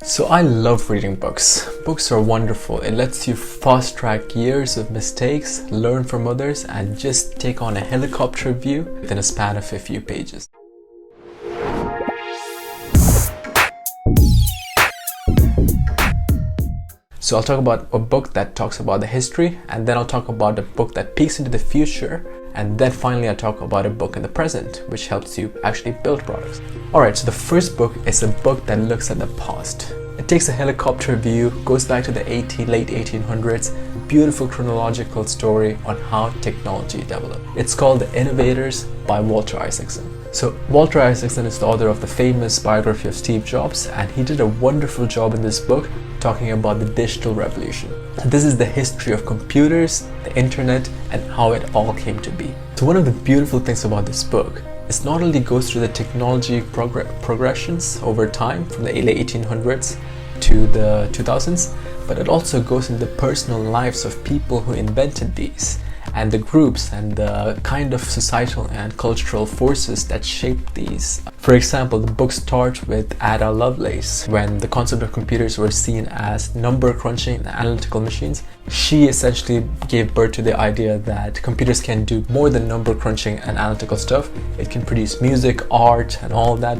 So I love reading books. Books are wonderful. It lets you fast track years of mistakes, learn from others, and just take on a helicopter view within a span of a few pages. So I'll talk about a book that talks about the history, and then I'll talk about a book that peeks into the future, and then finally I'll talk about a book in the present, which helps you actually build products. Alright, so the first book is a book that looks at the past. It takes a helicopter view, goes back to the late 1800s, beautiful chronological story on how technology developed. It's called The Innovators by Walter Isaacson. So Walter Isaacson is the author of the famous biography of Steve Jobs, and he did a wonderful job in this book talking about the digital revolution. So this is the history of computers, the internet, and how it all came to be. So one of the beautiful things about this book is not only goes through the technology progressions over time from the late 1800s to the 2000s, but it also goes into the personal lives of people who invented these, and the groups and the kind of societal and cultural forces that shaped these. For example, the book starts with Ada Lovelace. When the concept of computers were seen as number crunching and analytical machines, she essentially gave birth to the idea that computers can do more than number crunching and analytical stuff. It can produce music, art, and all that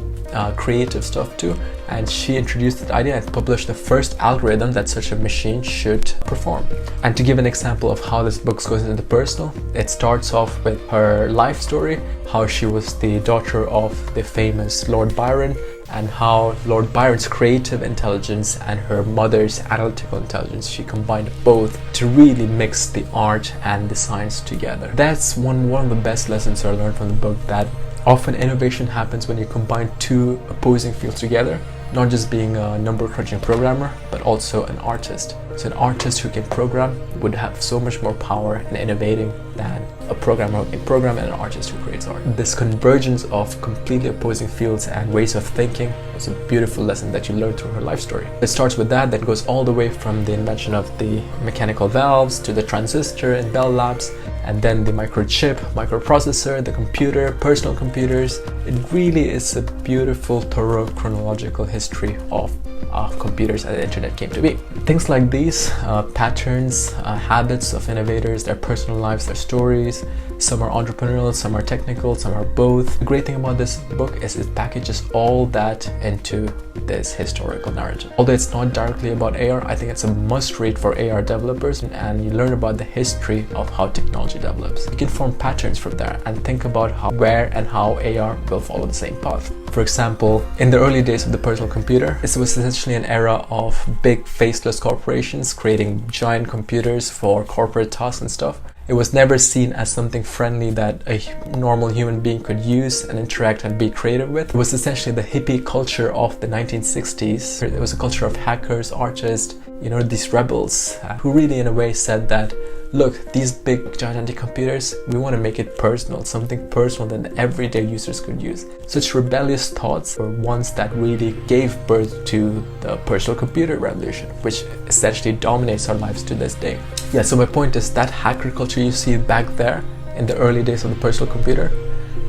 creative stuff too. And she introduced the idea and published the first algorithm that such a machine should perform. And to give an example of how this book goes into the personal, it starts off with her life story, how she was the daughter of the famous Lord Byron, and how Lord Byron's creative intelligence and her mother's analytical intelligence, she combined both to really mix the art and the science together. That's one of the best lessons I learned from the book, that often innovation happens when you combine two opposing fields together, not just being a number crunching programmer, but also an artist. So an artist who can program would have so much more power in innovating than a programmer who can program and an artist who creates art. This convergence of completely opposing fields and ways of thinking was a beautiful lesson that you learn through her life story. It starts with that goes all the way from the invention of the mechanical valves to the transistor in Bell Labs, and then the microchip, microprocessor, the computer, personal computers. It really is a beautiful, thorough, chronological history of computers and the internet came to be. Things like these, patterns, habits of innovators, their personal lives, their stories. Some are entrepreneurial, some are technical, some are both. The great thing about this book is it packages all that into this historical narrative. Although it's not directly about AR, I think it's a must read for AR developers, and you learn about the history of how technology develops. You can form patterns from there and think about where and how AR will follow the same path. For example, in the early days of the personal computer, it was essentially an era of big faceless corporations creating giant computers for corporate tasks and stuff. It was never seen as something friendly that a normal human being could use and interact and be creative with. It was essentially the hippie culture of the 1960s. It was a culture of hackers, artists, these rebels who really in a way said that, look, these big gigantic computers, we want to make it personal, something personal that everyday users could use. Such rebellious thoughts were ones that really gave birth to the personal computer revolution, which essentially dominates our lives to this day. Yeah, so my point is that hacker culture you see back there in the early days of the personal computer,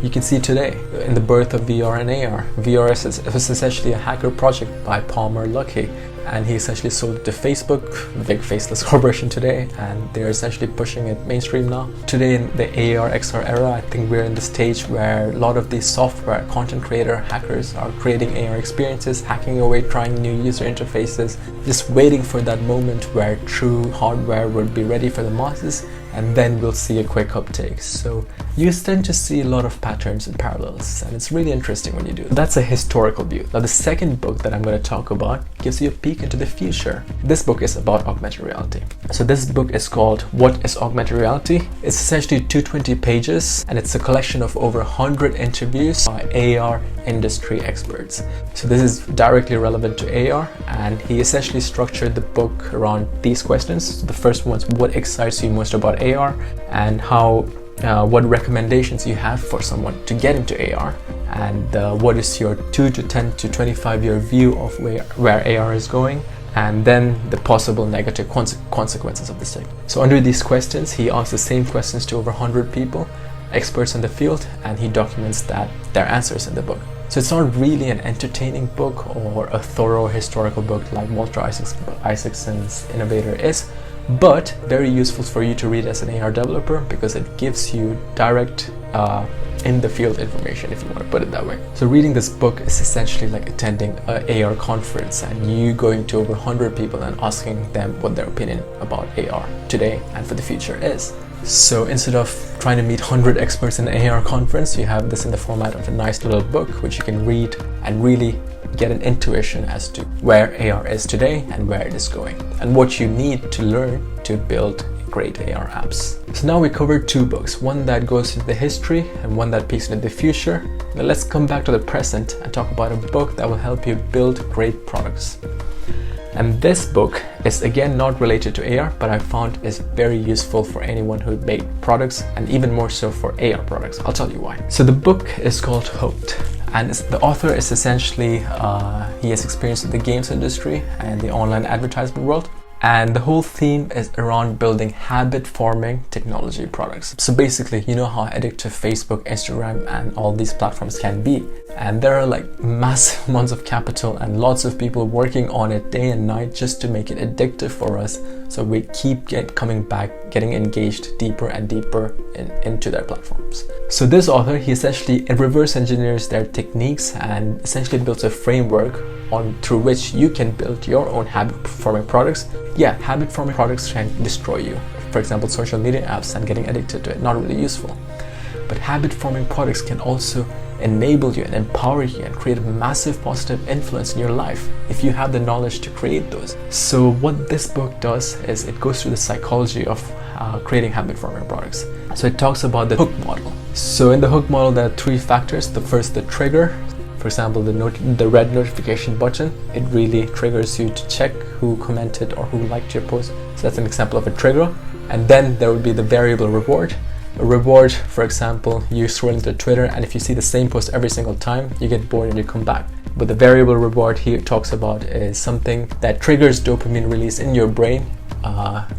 you can see today in the birth of VR and AR. VR was essentially a hacker project by Palmer Luckey, and he essentially sold it to Facebook, the big faceless corporation today, and they're essentially pushing it mainstream now. Today in the AR, XR era, I think we're in the stage where a lot of these software content creator hackers are creating AR experiences, hacking away, trying new user interfaces, just waiting for that moment where true hardware would be ready for the masses, and then we'll see a quick uptake. So you tend to see a lot of patterns and parallels, and it's really interesting when you do. That's a historical view. Now the second book that I'm going to talk about gives you a peek into the future. This book is about augmented reality. So this book is called What is Augmented Reality? It's essentially 220 pages, and it's a collection of over 100 interviews by AR industry experts. So this is directly relevant to AR, and he essentially structured the book around these questions. The first one is, what excites you most about AR, and what recommendations you have for someone to get into AR, and what is your 2 to 10 to 25 year view of where AR is going, and then the possible negative consequences of this thing. So under these questions, he asks the same questions to over 100 people, experts in the field, and he documents their answers in the book. So it's not really an entertaining book or a thorough historical book like Walter Isaacson's Innovator is, but very useful for you to read as an AR developer because it gives you direct in the field information, if you want to put it that way. So reading this book is essentially like attending an AR conference and you going to over 100 people and asking them what their opinion about AR today and for the future is. So instead of trying to meet 100 experts in an AR conference, you have this in the format of a nice little book which you can read and really get an intuition as to where AR is today and where it is going and what you need to learn to build great AR apps. So now we covered two books, one that goes into the history and one that peeks into the future. Now let's come back to the present and talk about a book that will help you build great products. And this book is again not related to AR, but I found is very useful for anyone who made products and even more so for AR products. I'll tell you why. So the book is called Hooked, and the author is essentially, he has experience in the games industry and the online advertisement world. And the whole theme is around building habit-forming technology products. So basically, you know how addictive Facebook, Instagram, and all these platforms can be. And there are like massive amounts of capital and lots of people working on it day and night just to make it addictive for us. So we keep coming back, getting engaged deeper and deeper into their platforms. So this author, he essentially reverse engineers their techniques and essentially builds a framework through which you can build your own habit-forming products. Yeah, habit-forming products can destroy you. For example, social media apps and getting addicted to it, not really useful. But habit-forming products can also enable you and empower you and create a massive positive influence in your life if you have the knowledge to create those. So what this book does is it goes through the psychology of creating habit-forming products. So it talks about the hook model. So in the hook model, there are three factors. The first, the trigger. For example, the red notification button, it really triggers you to check who commented or who liked your post. So that's an example of a trigger. And then there would be the variable reward. A reward, for example, you scroll into Twitter and if you see the same post every single time, you get bored and you come back. But the variable reward he talks about is something that triggers dopamine release in your brain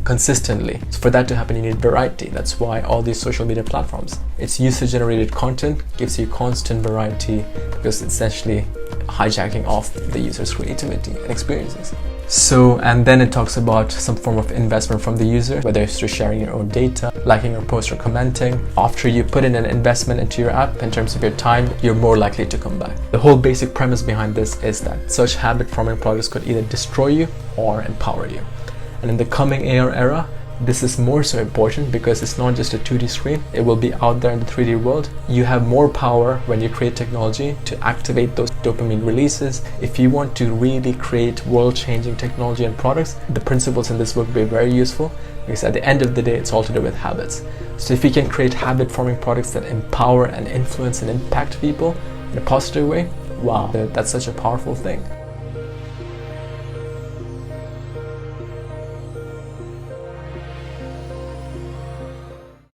consistently. So for that to happen, you need variety. That's why all these social media platforms, it's user-generated content, gives you constant variety because it's essentially hijacking off the user's creativity and experiences. So, and then it talks about some form of investment from the user, whether it's through sharing your own data, liking your post or commenting. After you put in an investment into your app in terms of your time, you're more likely to come back. The whole basic premise behind this is that such habit-forming products could either destroy you or empower you. And in the coming AR era, this is more so important because it's not just a 2D screen, it will be out there in the 3D world. You have more power when you create technology to activate those dopamine releases. If you want to really create world-changing technology and products, the principles in this book will be very useful because at the end of the day, it's all to do with habits. So if you can create habit-forming products that empower and influence and impact people in a positive way, wow, that's such a powerful thing.